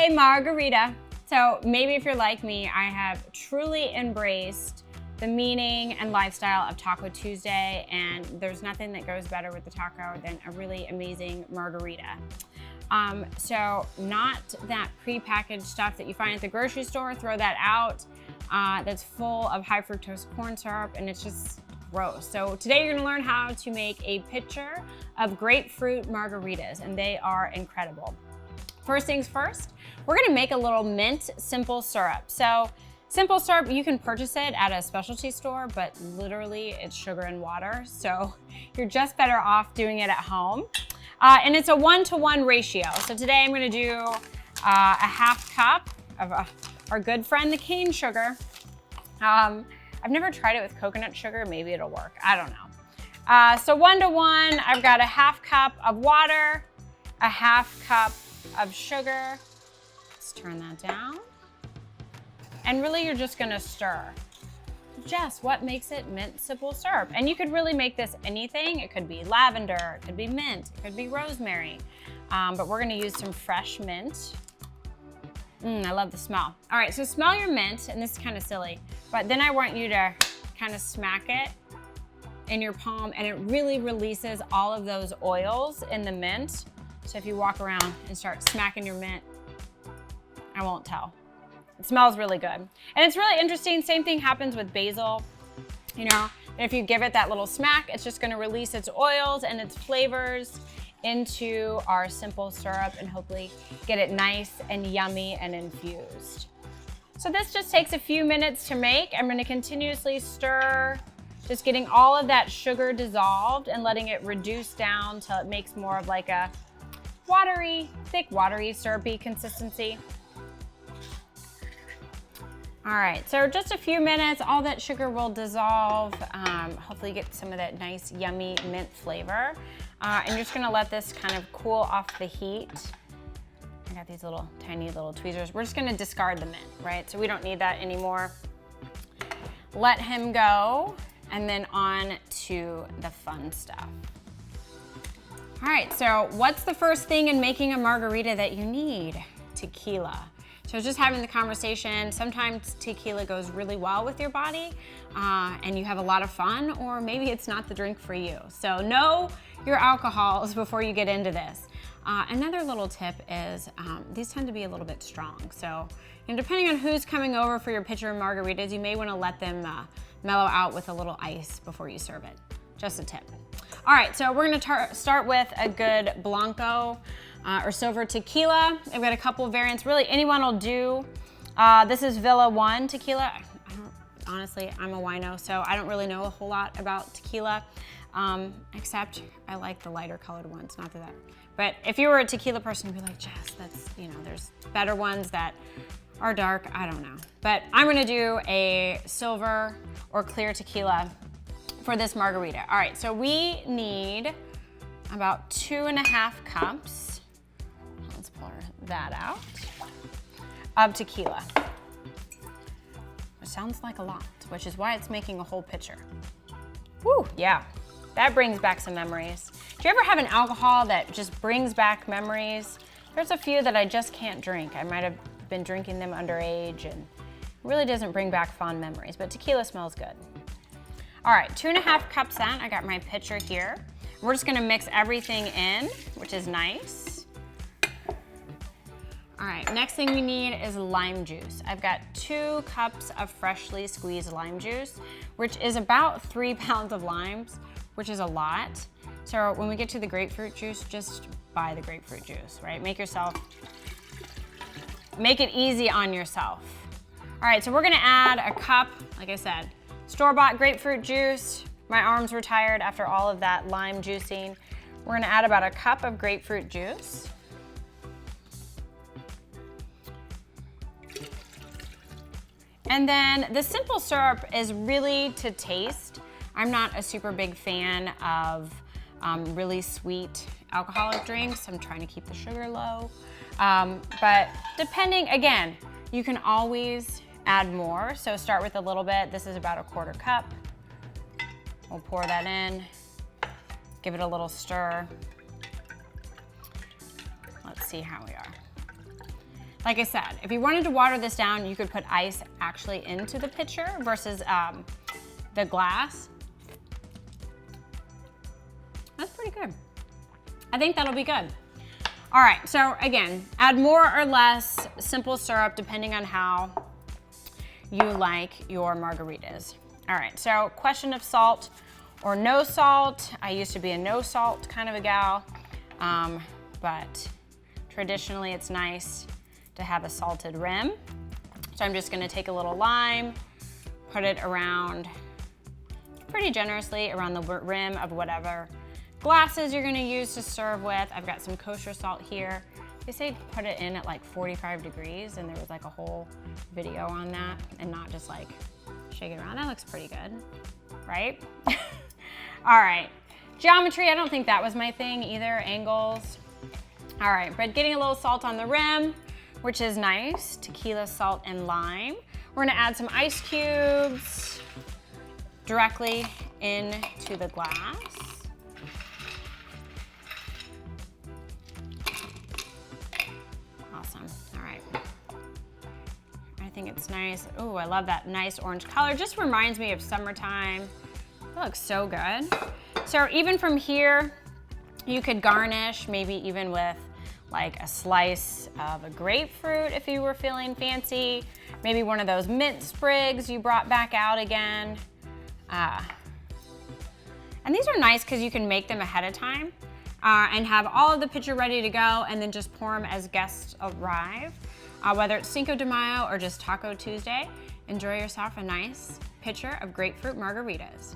Tuesday margarita. So maybe if you're like me, I have truly embraced the meaning and lifestyle of Taco Tuesday, and there's nothing that goes better with the taco than a really amazing margarita. So not that prepackaged stuff that you find at the grocery store, throw that out. That's full of high fructose corn syrup, and it's just gross. So today you're gonna learn how to make a pitcher of grapefruit margaritas, and they are incredible. First things first, we're gonna make a little mint simple syrup. So simple syrup, you can purchase it at a specialty store, but literally it's sugar and water. So you're just better off doing it at home. And it's a 1-to-1 ratio. So today I'm gonna do a half cup of our good friend, the cane sugar. I've never tried it with coconut sugar. Maybe it'll work, I don't know. So 1-to-1, I've got a half cup of water, a half cup of sugar. Let's turn that down. And really you're just gonna stir. Jess, what makes it mint simple syrup? And you could really make this anything. It could be lavender, it could be mint, it could be rosemary. But we're gonna use some fresh mint. I love the smell. All right, so smell your mint, and this is kind of silly, but then I want you to kind of smack it in your palm, and it really releases all of those oils in the mint. So if you walk around and start smacking your mint, I won't tell. It smells really good. And it's really interesting, same thing happens with basil. You know, if you give it that little smack, it's just gonna release its oils and its flavors into our simple syrup and hopefully get it nice and yummy and infused. So this just takes a few minutes to make. I'm gonna continuously stir, just getting all of that sugar dissolved and letting it reduce down till it makes more of like a watery, thick, watery, syrupy consistency. All right, so just a few minutes, all that sugar will dissolve. Hopefully get some of that nice, yummy mint flavor. And you're just gonna let this kind of cool off the heat. I got these little, tiny little tweezers. We're just gonna discard the mint, right? So we don't need that anymore. Let him go, and then on to the fun stuff. All right, so what's the first thing in making a margarita that you need? Tequila. So I was just having the conversation, sometimes tequila goes really well with your body and you have a lot of fun, or maybe it's not the drink for you. So know your alcohols before you get into this. Another little tip is these tend to be a little bit strong. So depending on who's coming over for your pitcher of margaritas, you may wanna let them mellow out with a little ice before you serve it. Just a tip. All right, so we're gonna start with a good Blanco or silver tequila. I've got a couple of variants. Really, anyone will do. This is Villa 1 tequila. Honestly, I'm a wino, so I don't really know a whole lot about tequila, except I like the lighter colored ones, not that. But if you were a tequila person, you'd be like, Jess, that's, there's better ones that are dark, I don't know. But I'm gonna do a silver or clear tequila for this margarita. All right, so we need about 2.5 cups. Let's pour that out, of tequila. It sounds like a lot, which is why it's making a whole pitcher. Woo, yeah, that brings back some memories. Do you ever have an alcohol that just brings back memories? There's a few that I just can't drink. I might have been drinking them underage, and it really doesn't bring back fond memories, but tequila smells good. All right, 2.5 cups in. I got my pitcher here. We're just gonna mix everything in, which is nice. All right, next thing we need is lime juice. I've got 2 cups of freshly squeezed lime juice, which is about 3 pounds of limes, which is a lot. So when we get to the grapefruit juice, just buy the grapefruit juice, right? Make it easy on yourself. All right, so we're gonna add a cup, like I said, store-bought grapefruit juice. My arms were tired after all of that lime juicing. We're gonna add about a cup of grapefruit juice. And then the simple syrup is really to taste. I'm not a super big fan of really sweet alcoholic drinks. I'm trying to keep the sugar low. But depending, again, you can always add more. So start with a little bit. This is about a 1/4 cup. We'll pour that in, give it a little stir. Let's see how we are. Like I said, if you wanted to water this down, you could put ice actually into the pitcher versus the glass. That's pretty good. I think that'll be good. All right, so again, add more or less simple syrup depending on how you like your margaritas. All right, so question of salt or no salt. I used to be a no salt kind of a gal, but traditionally it's nice to have a salted rim. So I'm just gonna take a little lime, put it around pretty generously around the rim of whatever glasses you're gonna use to serve with. I've got some kosher salt here. They say put it in at like 45 degrees, and there was like a whole video on that, and not just like shake it around. That looks pretty good, right? All right, geometry, I don't think that was my thing either, angles. All right, but getting a little salt on the rim, which is nice, tequila, salt, and lime. We're gonna add some ice cubes directly into the glass. Awesome, all right. I think it's nice. Oh, I love that nice orange color. Just reminds me of summertime. It looks so good. So even from here, you could garnish maybe even with like a slice of a grapefruit if you were feeling fancy. Maybe one of those mint sprigs you brought back out again. And these are nice because you can make them ahead of time and have all of the pitcher ready to go and then just pour them as guests arrive. Whether it's Cinco de Mayo or just Taco Tuesday, enjoy yourself a nice pitcher of grapefruit margaritas.